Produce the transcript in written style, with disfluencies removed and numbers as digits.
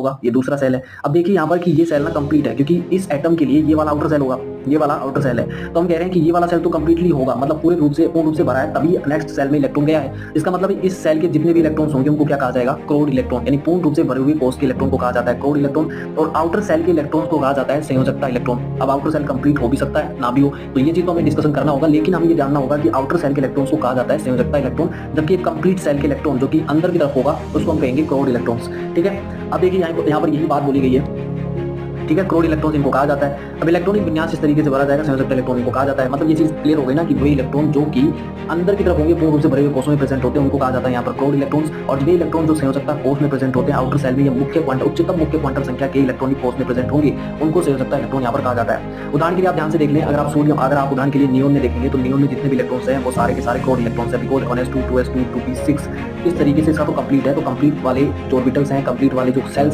होगा, ये दूसरा सेल है। अब देखिए यहाँ पर कि ये सेल ना कंप्लीट है, क्योंकि इस एटम के लिए ये वाला आउटर सेल होगा, ये वाला आउटर सेल है। तो हम कह रहे हैं कि ये वाला सेल तो कंप्लीटली होगा, मतलब पूर्ण रूप से भरा है, तभी नेक्स्ट सेल में इलेक्ट्रॉन गया है। इसका मतलब इस सेल के जितने भी इलेक्ट्रॉन्स होंगे उनको क्या कहा जाएगा, क्रोड इलेक्ट्रॉन, यानी पूर्ण रूप से भरे हुए कोष के इलेक्ट्रॉन को कहा जाता है क्रोड इलेक्ट्रॉन। और आउटर सेल के इलेक्ट्रॉन्स को कहा जाता है संयोजकता इलेक्ट्रॉन। अब आउटर सेल कंप्लीट हो भी सकता है, ना भी हो, तो ये चीज तो हमें डिस्कशन करना होगा, लेकिन हमें ये जानना होगा कि आउटर सेल के इलेक्ट्रॉन्स को कहा जाता है संयोजकता इलेक्ट्रॉन, जबकि कंप्लीट सेल के इलेक्ट्रॉन जो कि अंदर की तरफ होगा उसको हम कहेंगे क्रोड इलेक्ट्रॉन्स। ठीक है, अब देखिए यहाँ पर यही बात बोली गई है। ठीक है, क्रोड इलेक्ट्रॉन इनको कहा जाता है। अब इलेक्ट्रॉनिक विन्यास इस तरीके से भरा जाएगा, संयोजकता इलेक्ट्रॉन इनको कहा जाता है। मतलब ये चीज क्लियर हो गई ना कि वही इलेक्ट्रॉन जो कि अंदर की तरफ होंगे, पूर्ण रूप से भरे हुए कोषों में प्रेजेंट होते हैं, उनको कहा जाता है यहाँ पर क्रोड इलेक्ट्रॉन्स। और ये इलेक्ट्रॉन जो संयोजकता कोष में प्रेजेंट होते हैं आउटर सेल में, या उच्चतम मुख्य क्वांटम संख्या के इलेक्ट्रॉनिक कोष में प्रेजेंट होंगे, उनको संयोजकता इलेक्ट्रॉन यहाँ पर कहा जाता है। उदाहरण के लिए आप ध्यान से देख लें, अगर आप उदाहरण के लिए नियोन में देखेंगे तो नियोन में जितने भी इलेक्ट्रॉन्स हैं वो सारे के सारे क्रोड इलेक्ट्रॉन्स हैं, बिकॉज 1s2 2s2 2p6 इस तरीके से इसका तो कंप्लीट है। तो कंप्लीट वाले जो ऑर्बिटल्स हैं, कंप्लीट वाले जो सेल्स